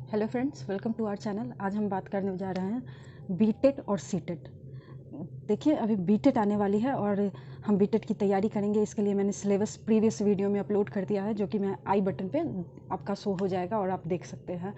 Hello friends, welcome to our channel. आज हम बात करने जा रहे हैं बीटेट और सीटेट। देखिए, अभी बीटेट आने वाली है और हम बीटेट की तैयारी करेंगे। इसके लिए मैंने सिलेबस प्रीवियस वीडियो में अपलोड कर दिया है, जो कि मैं आई बटन पे आपका शो हो जाएगा और आप देख सकते हैं।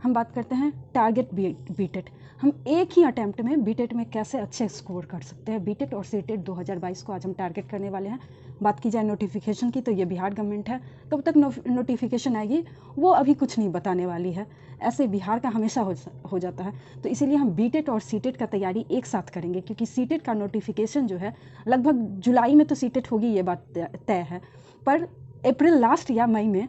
हम बात करते हैं टारगेट बीटेट। हम एक ही अटैम्प्ट में बीटेट में कैसे अच्छे स्कोर कर सकते हैं। बीटेट और सीटेट 2022 को आज हम टारगेट करने वाले हैं। बात की जाए नोटिफिकेशन की, तो ये बिहार गवर्नमेंट है। कब तक नोटिफिकेशन आएगी वो अभी कुछ नहीं बताने वाली है। ऐसे बिहार का हमेशा हो जाता है। तो इसीलिए हम बीटेट और सीटेट का तैयारी एक साथ करेंगे, क्योंकि सीटेट का नोटिफिकेशन जो है लगभग जुलाई में तो सीटेट होगी, ये बात तय है। पर अप्रैल लास्ट या मई में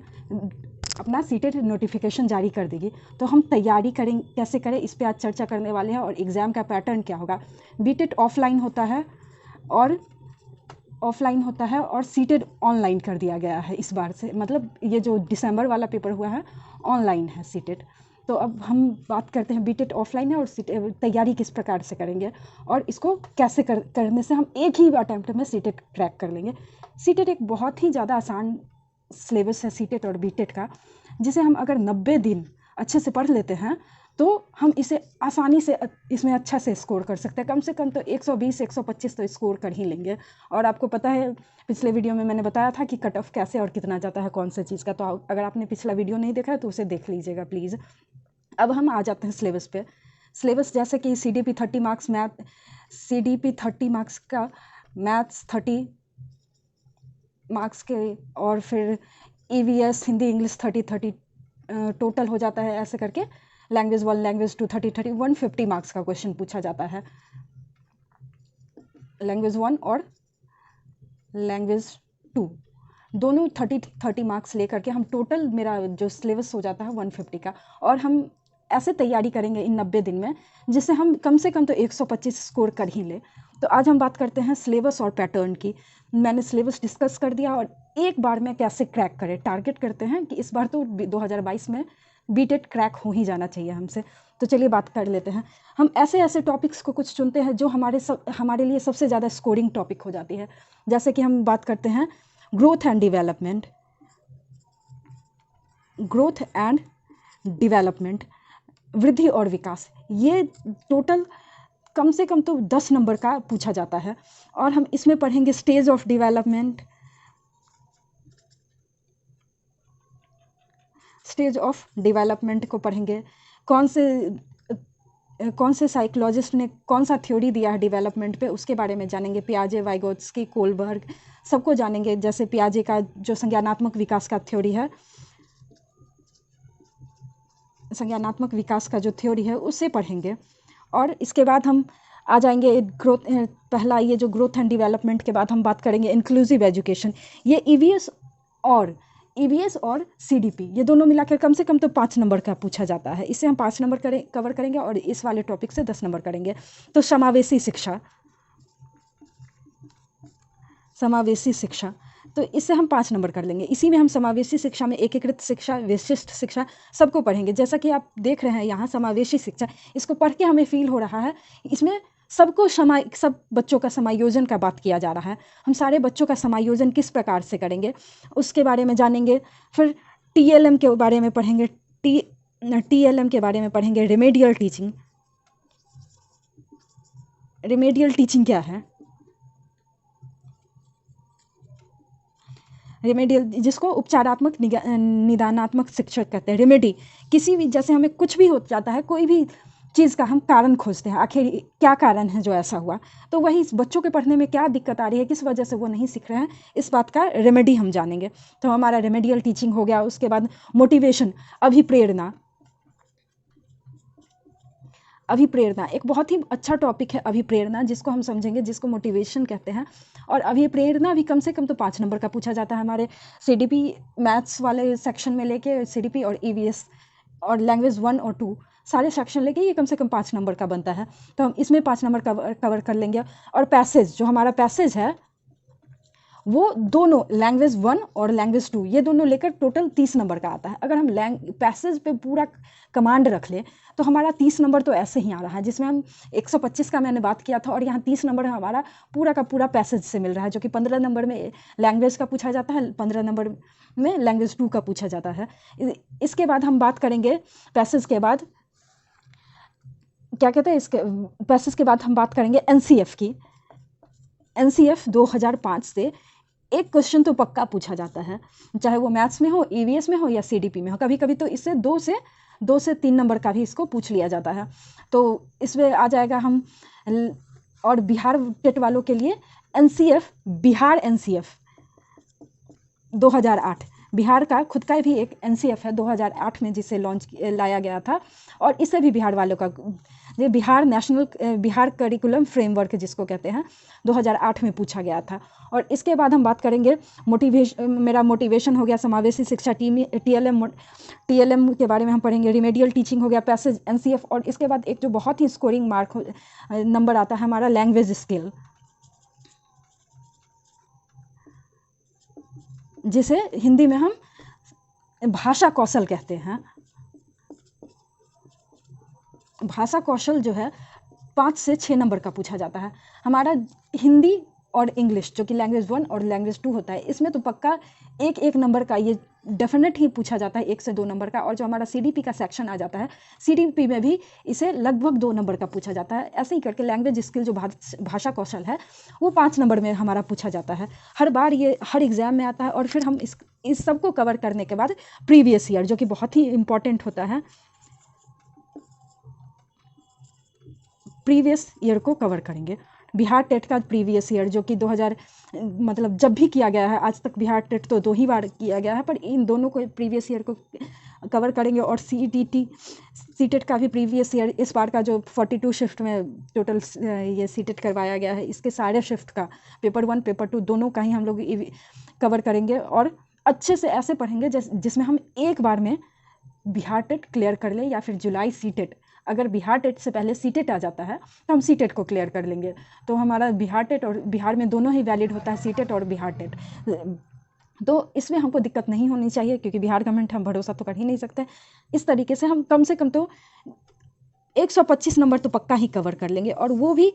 अपना सीटेट नोटिफिकेशन जारी कर देगी। तो हम तैयारी करें कैसे करें, इस पर आज चर्चा करने वाले हैं। और एग्ज़ाम का पैटर्न क्या होगा। बीटेट ऑफलाइन होता है और सीटेट ऑनलाइन कर दिया गया है इस बार से। मतलब ये जो दिसंबर वाला पेपर हुआ है ऑनलाइन है सीटेट। तो अब हम बात करते हैं, बीटेट ऑफलाइन है और तैयारी किस प्रकार से करेंगे और इसको कैसे करने से हम एक ही अटैम्प्ट में सीटेट क्रैक कर लेंगे। सीटेट एक बहुत ही ज़्यादा आसान सिलेबस है सीटेट और बीटेट का, जिसे हम अगर 90 दिन अच्छे से पढ़ लेते हैं तो हम इसे आसानी से इसमें अच्छा से स्कोर कर सकते हैं। कम से कम तो 120-125 तो स्कोर कर ही लेंगे। और आपको पता है, पिछले वीडियो में मैंने बताया था कि कट ऑफ कैसे और कितना जाता है कौन से चीज़ का। तो अगर आपने पिछला वीडियो नहीं देखा है तो उसे देख लीजिएगा प्लीज़। अब हम आ जाते हैं सिलेबस पे। सिलेबस जैसे कि CDP 30 मार्क्स का मैथ्स 30 मार्क्स के, और फिर EVS हिंदी इंग्लिश 30 टोटल हो जाता है। ऐसे करके लैंग्वेज 1 लैंग्वेज 2 30 150 मार्क्स का क्वेश्चन पूछा जाता है। लैंग्वेज 1 और लैंग्वेज 2 दोनों 30 मार्क्स लेकर के हम टोटल, मेरा जो सिलेबस हो जाता है 150 का। और हम ऐसे तैयारी करेंगे इन 90 दिन में, जिससे हम कम से कम तो 125 स्कोर कर ही लें। तो आज हम बात करते हैं सिलेबस और पैटर्न की। मैंने सिलेबस डिस्कस कर दिया और एक बार में कैसे क्रैक करें। टारगेट करते हैं कि इस बार तो 2022 में बीटेट क्रैक हो ही जाना चाहिए हमसे। तो चलिए बात कर लेते हैं। हम ऐसे ऐसे टॉपिक्स को कुछ चुनते हैं जो हमारे लिए सबसे ज़्यादा स्कोरिंग टॉपिक हो जाती है। जैसे कि हम बात करते हैं ग्रोथ एंड डेवलपमेंट, वृद्धि और विकास। ये टोटल कम से कम तो 10 नंबर का पूछा जाता है। और हम इसमें पढ़ेंगे स्टेज ऑफ डेवलपमेंट को पढ़ेंगे। कौन से साइकोलॉजिस्ट ने कौन सा थ्योरी दिया है डेवलपमेंट पे, उसके बारे में जानेंगे। पियाजे, वाइगोत्स्की, कोलबर्ग, सबको जानेंगे। जैसे पियाजे का जो संज्ञानात्मक विकास का थ्योरी है, संज्ञानात्मक विकास का जो थ्योरी है उसे पढ़ेंगे। और इसके बाद हम आ जाएंगे पहला ये जो ग्रोथ एंड डेवलपमेंट के बाद हम बात करेंगे इंक्लूसिव एजुकेशन। ये EVS और CDP ये दोनों मिलाकर कम से कम तो 5 नंबर का पूछा जाता है। इससे हम 5 नंबर कवर करेंगे और इस वाले टॉपिक से 10 नंबर करेंगे। तो समावेशी शिक्षा, तो इससे हम 5 नंबर कर लेंगे। इसी में हम समावेशी शिक्षा में एकीकृत शिक्षा, विशिष्ट शिक्षा सबको पढ़ेंगे। जैसा कि आप देख रहे हैं यहाँ समावेशी शिक्षा, इसको पढ़ के हमें फील हो रहा है इसमें सब बच्चों का समायोजन का बात किया जा रहा है। हम सारे बच्चों का समायोजन किस प्रकार से करेंगे उसके बारे में जानेंगे। फिर TLM के बारे में पढ़ेंगे। TLM के बारे में पढ़ेंगे। रिमेडियल टीचिंग क्या है। रेमेडियल, जिसको उपचारात्मक निदानात्मक शिक्षा कहते हैं। रेमेडी किसी भी, जैसे हमें कुछ भी हो जाता है, कोई भी चीज़ का हम कारण खोजते हैं, आखिर क्या कारण है जो ऐसा हुआ। तो वही बच्चों के पढ़ने में क्या दिक्कत आ रही है, किस वजह से वो नहीं सीख रहे हैं, इस बात का रेमेडी हम जानेंगे। तो हमारा रेमेडियल टीचिंग हो गया। उसके बाद मोटिवेशन, अभिप्रेरणा एक बहुत ही अच्छा टॉपिक है। अभिप्रेरणा जिसको हम समझेंगे, जिसको मोटिवेशन कहते हैं। और अभिप्रेरणा भी कम से कम तो 5 नंबर का पूछा जाता है हमारे CDP मैथ्स वाले सेक्शन में लेके। CDP और EVS और लैंग्वेज 1 और 2 सारे सेक्शन लेके ये कम से कम 5 नंबर का बनता है। तो हम इसमें 5 नंबर कवर कर लेंगे। और पैसेज, जो हमारा पैसेज है वो दोनों लैंग्वेज 1 और लैंग्वेज 2 ये दोनों लेकर टोटल 30 नंबर का आता है। अगर हम पैसेज पे पूरा कमांड रख लें तो हमारा 30 नंबर तो ऐसे ही आ रहा है, जिसमें हम 125 का मैंने बात किया था और यहाँ 30 नंबर हमारा पूरा का पूरा पैसेज से मिल रहा है, जो कि 15 नंबर में लैंग्वेज का पूछा जाता है, 15 नंबर में लैंग्वेज 2 का पूछा जाता है। इसके बाद हम बात करेंगे पैसेज के बाद क्या कहते हैं, इसके पैसेज के बाद हम बात करेंगे एनसीएफ की। एनसीएफ 2005 से एक क्वेश्चन तो पक्का पूछा जाता है, चाहे वो मैथ्स में हो, ईवीएस में हो या सीडीपी में हो। कभी कभी तो इससे 2 से 3 नंबर का भी इसको पूछ लिया जाता है। तो इसमें आ जाएगा हम, और बिहार टेट वालों के लिए एनसीएफ, बिहार एनसीएफ 2008, बिहार का खुद का भी एक एनसीएफ है 2008 में, जिसे लाया गया था। और इससे भी बिहार वालों का, ये बिहार करिकुलम फ्रेमवर्क जिसको कहते हैं, 2008 में पूछा गया था। और इसके बाद हम बात करेंगे मेरा मोटिवेशन हो गया, समावेशी शिक्षा टीएलएम के बारे में हम पढ़ेंगे, रिमेडियल टीचिंग हो गया, पैसेज एनसीएफ। और इसके बाद एक जो बहुत ही स्कोरिंग नंबर आता है हमारा, लैंग्वेज स्किल, जिसे हिंदी में हम भाषा कौशल कहते हैं। भाषा कौशल जो है 5 से 6 नंबर का पूछा जाता है। हमारा हिंदी और इंग्लिश जो कि लैंग्वेज 1 और लैंग्वेज 2 होता है, इसमें तो पक्का एक नंबर का ये डेफिनेट ही पूछा जाता है, 1 से 2 नंबर का। और जो हमारा सीडीपी का सेक्शन आ जाता है, सीडीपी में भी इसे लगभग 2 नंबर का पूछा जाता है। ऐसे ही करके लैंग्वेज स्किल जो भाषा कौशल है वो 5 नंबर में हमारा पूछा जाता है। हर बार ये हर एग्जाम में आता है। और फिर हम इस सब को कवर करने के बाद प्रीवियस ईयर, जो कि बहुत ही इम्पॉर्टेंट होता है, प्रीवियस ईयर को कवर करेंगे। बिहार टेट का प्रीवियस ईयर जो कि 2000 मतलब जब भी किया गया है, आज तक बिहार टेट तो 2 ही बार किया गया है, पर इन दोनों को प्रीवियस ईयर को कवर करेंगे। और सीटेट का भी प्रीवियस ईयर, इस बार का जो 42 शिफ्ट में टोटल ये सीटेट करवाया गया है, इसके सारे शिफ्ट का पेपर 1 पेपर 2 दोनों का ही हम लोग कवर करेंगे। और अच्छे से ऐसे पढ़ेंगे जिसमें हम एक बार में बिहार टेट क्लियर कर लें, या फिर जुलाई सीटेट। अगर बिहार टेट से पहले सीटेट आ जाता है तो हम सीटेट को क्लियर कर लेंगे। तो हमारा बिहार टेट और बिहार में दोनों ही वैलिड होता है, सीटेट और बिहार टेट। तो इसमें हमको दिक्कत नहीं होनी चाहिए, क्योंकि बिहार गवर्नमेंट हम भरोसा तो कर ही नहीं सकते। इस तरीके से हम कम से कम तो 125 नंबर तो पक्का ही कवर कर लेंगे, और वो भी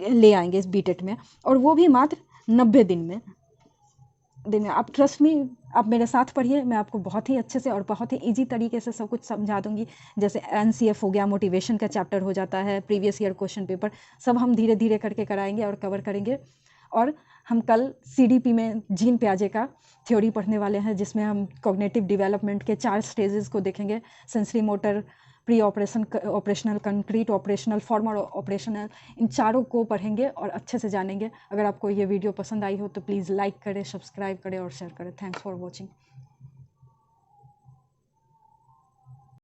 ले आएंगे इस बीटेट में, और वो भी मात्र 90 दिन में। आप ट्रस्ट मी, आप मेरे साथ पढ़िए, मैं आपको बहुत ही अच्छे से और बहुत ही इजी तरीके से सब कुछ समझा दूंगी। जैसे एनसीएफ हो गया, मोटिवेशन का चैप्टर हो जाता है, प्रीवियस ईयर क्वेश्चन पेपर, सब हम धीरे धीरे करके कराएंगे और कवर करेंगे। और हम कल सीडीपी में जीन पियाजे का थ्योरी पढ़ने वाले हैं, जिसमें हम कॉग्निटिव डेवलपमेंट के 4 स्टेजेस को देखेंगे, sensory motor, pre operational, concrete operational, formal operational, इन चारों को पढ़ेंगे और अच्छे से जानेंगे। अगर आपको ये वीडियो पसंद आई हो तो प्लीज़ लाइक करें, सब्सक्राइब करें और शेयर करें। Thanks for watching.